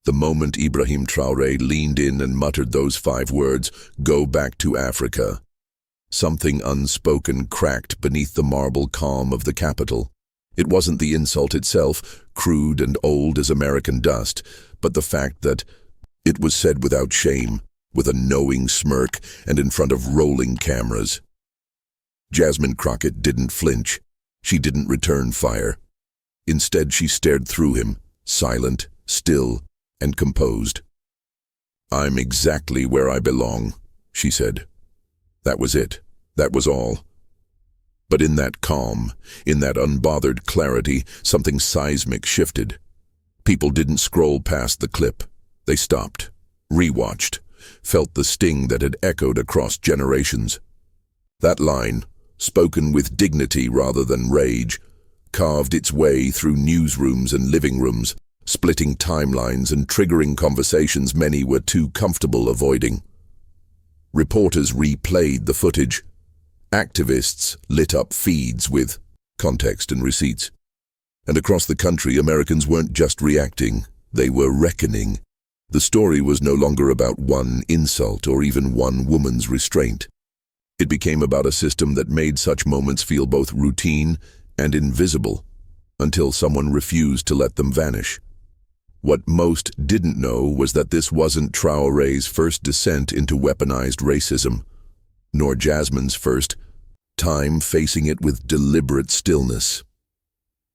The moment Ibrahim Traoré leaned in and muttered those 5 words, "Go back to Africa," something unspoken cracked beneath the marble calm of the capital. It wasn't the insult itself, crude and old as American dust, but the fact that it was said without shame, with a knowing smirk, and in front of rolling cameras. Jasmine Crockett didn't flinch. She didn't return fire. Instead, she stared through him, silent, still, and composed. "I'm exactly where I belong," she said. That was it. That was all. But in that calm, in that unbothered clarity, something seismic shifted. People didn't scroll past the clip. They stopped, rewatched, felt the sting that had echoed across generations. That line, spoken with dignity rather than rage, carved its way through newsrooms and living rooms, splitting timelines and triggering conversations many were too comfortable avoiding. Reporters replayed the footage. Activists lit up feeds with context and receipts. And across the country, Americans weren't just reacting, they were reckoning. The story was no longer about one insult or even one woman's restraint. It became about a system that made such moments feel both routine and invisible, until someone refused to let them vanish. What most didn't know was that this wasn't Traoré's first descent into weaponized racism, nor Jasmine's first time facing it with deliberate stillness.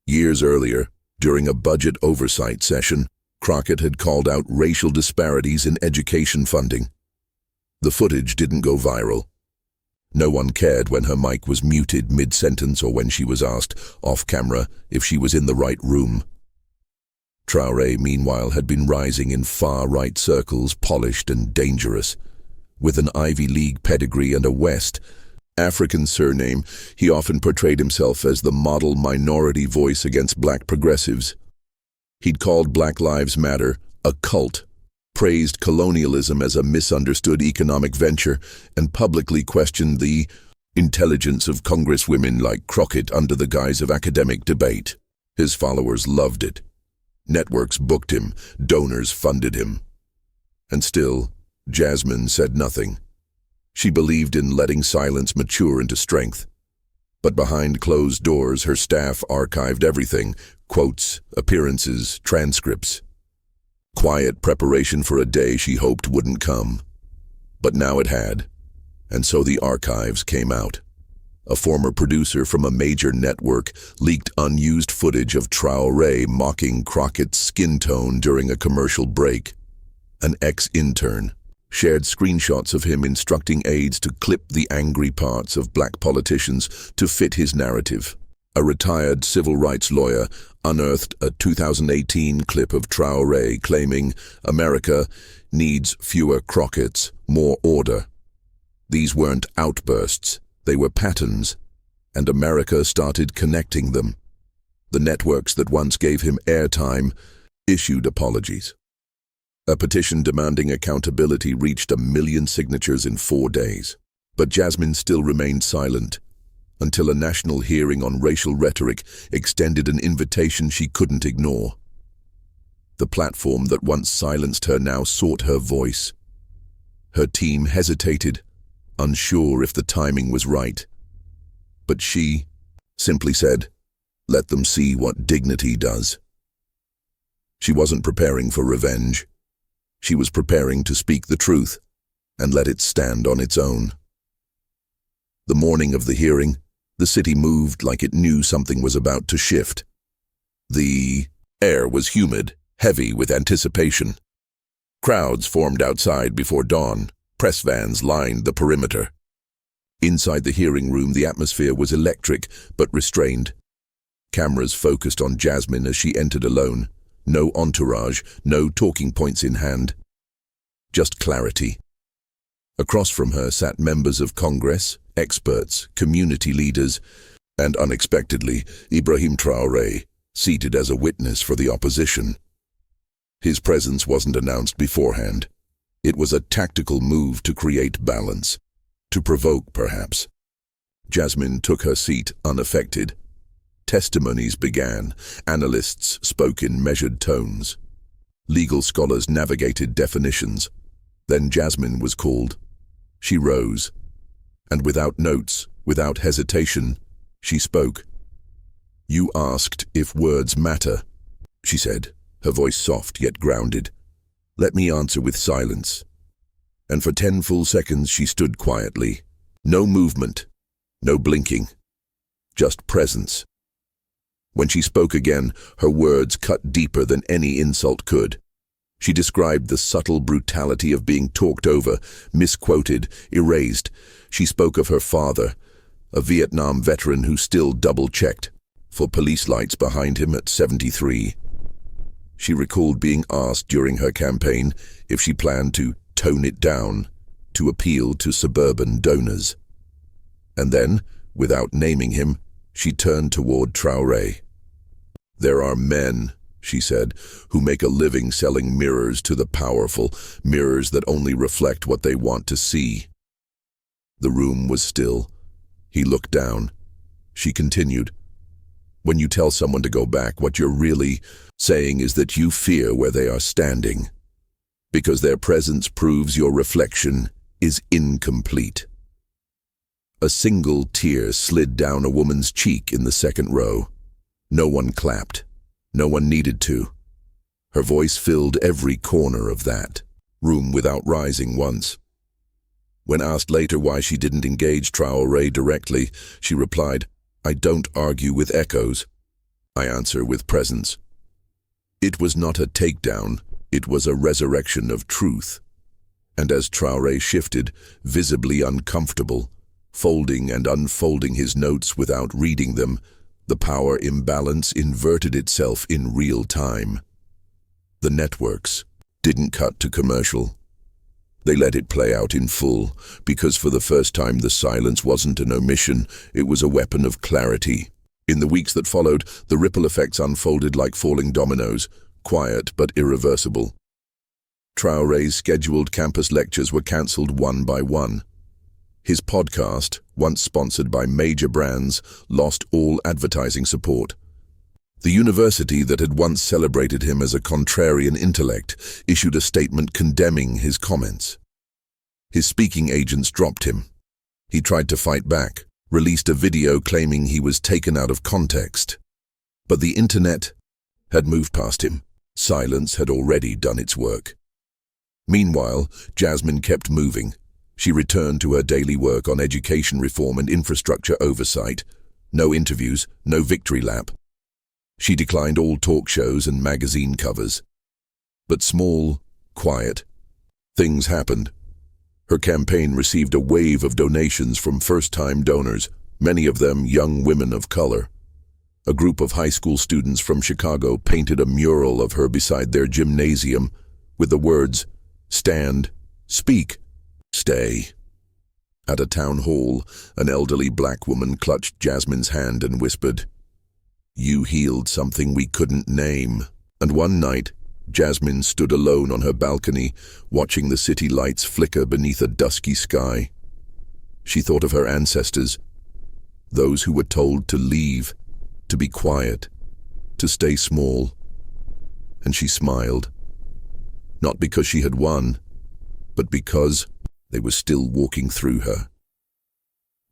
Years earlier, during a budget oversight session, Crockett had called out racial disparities in education funding. The footage didn't go viral. No one cared when her mic was muted mid-sentence or when she was asked, off-camera, if she was in the right room. Traoré, meanwhile, had been rising in far-right circles, polished and dangerous. With an Ivy League pedigree and a West African surname, he often portrayed himself as the model minority voice against black progressives. He'd called Black Lives Matter a cult, praised colonialism as a misunderstood economic venture, and publicly questioned the intelligence of congresswomen like Crockett under the guise of academic debate. His followers loved it. Networks booked him, donors funded him. And still, Jasmine said nothing. She believed in letting silence mature into strength. But behind closed doors, her staff archived everything: quotes, appearances, transcripts. Quiet preparation for a day she hoped wouldn't come. But now it had. And so the archives came out. A former producer from a major network leaked unused footage of Traoré mocking Crockett's skin tone during a commercial break. An ex-intern shared screenshots of him instructing aides to clip the angry parts of black politicians to fit his narrative. A retired civil rights lawyer unearthed a 2018 clip of Traoré claiming America needs fewer Crocketts, more order. These weren't outbursts, they were patterns, and America started connecting them. The networks that once gave him airtime issued apologies. A petition demanding accountability reached 1 million signatures in 4 days. But Jasmine still remained silent, until a national hearing on racial rhetoric extended an invitation she couldn't ignore. The platform that once silenced her now sought her voice. Her team hesitated, unsure if the timing was right. But she simply said, "Let them see what dignity does." She wasn't preparing for revenge. She was preparing to speak the truth and let it stand on its own. The morning of the hearing, the city moved like it knew something was about to shift. The air was humid, heavy with anticipation. Crowds formed outside before dawn. Press vans lined the perimeter. Inside the hearing room, the atmosphere was electric but restrained. Cameras focused on Jasmine as she entered alone. No entourage, no talking points in hand. Just clarity. Across from her sat members of Congress, experts, community leaders, and unexpectedly, Ibrahim Traoré, seated as a witness for the opposition. His presence wasn't announced beforehand. It was a tactical move to create balance, to provoke perhaps. Jasmine took her seat unaffected. Testimonies began. Analysts spoke in measured tones. Legal scholars navigated definitions. Then Jasmine was called. She rose, and without notes, without hesitation, she spoke. "You asked if words matter," she said, her voice soft yet grounded. "Let me answer with silence." And for 10 full seconds she stood quietly. No movement, no blinking, just presence. When she spoke again, her words cut deeper than any insult could. She described the subtle brutality of being talked over, misquoted, erased. She spoke of her father, a Vietnam veteran who still double-checked for police lights behind him at 73. She recalled being asked during her campaign if she planned to tone it down, to appeal to suburban donors. And then, without naming him, she turned toward Traoré. "There are men," she said, "who make a living selling mirrors to the powerful, mirrors that only reflect what they want to see." The room was still. He looked down. She continued, "When you tell someone to go back, what you're really saying is that you fear where they are standing, because their presence proves your reflection is incomplete." A single tear slid down a woman's cheek in the second row. No one clapped. No one needed to. Her voice filled every corner of that room without rising once. When asked later why she didn't engage Traoré directly, she replied, "I don't argue with echoes. I answer with presence." It was not a takedown, it was a resurrection of truth. And as Traoré shifted, visibly uncomfortable, folding and unfolding his notes without reading them, the power imbalance inverted itself in real time. The networks didn't cut to commercial. They let it play out in full, because for the first time the silence wasn't an omission, it was a weapon of clarity. In the weeks that followed, the ripple effects unfolded like falling dominoes, quiet but irreversible. Traoré's scheduled campus lectures were cancelled one by one. His podcast, once sponsored by major brands, lost all advertising support. The university that had once celebrated him as a contrarian intellect issued a statement condemning his comments. His speaking agents dropped him. He tried to fight back, released a video claiming he was taken out of context. But the internet had moved past him. Silence had already done its work. Meanwhile, Jasmine kept moving. She returned to her daily work on education reform and infrastructure oversight. No interviews, no victory lap. She declined all talk shows and magazine covers. But small, quiet things happened. Her campaign received a wave of donations from first-time donors, many of them young women of color. A group of high school students from Chicago painted a mural of her beside their gymnasium with the words, "Stand, speak, stay." At a town hall, an elderly black woman clutched Jasmine's hand and whispered, "You healed something we couldn't name." And one night, Jasmine stood alone on her balcony, watching the city lights flicker beneath a dusky sky. She thought of her ancestors, those who were told to leave, to be quiet, to stay small. And she smiled. Not because she had won, but because they were still walking through her.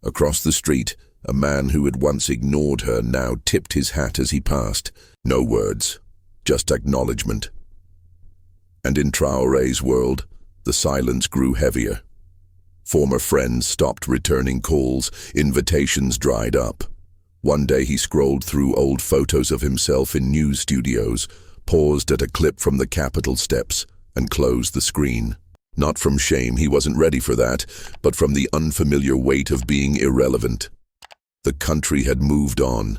Across the street, a man who had once ignored her now tipped his hat as he passed. No words, just acknowledgement. And in Traoré's world, the silence grew heavier. Former friends stopped returning calls, invitations dried up. One day he scrolled through old photos of himself in news studios, paused at a clip from the Capitol steps, and closed the screen. Not from shame, he wasn't ready for that, but from the unfamiliar weight of being irrelevant. The country had moved on.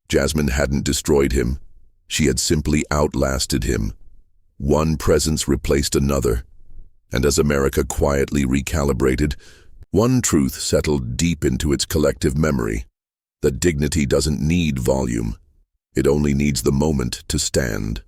Jasmine hadn't destroyed him. She had simply outlasted him. One presence replaced another. And as America quietly recalibrated, one truth settled deep into its collective memory: that dignity doesn't need volume. It only needs the moment to stand.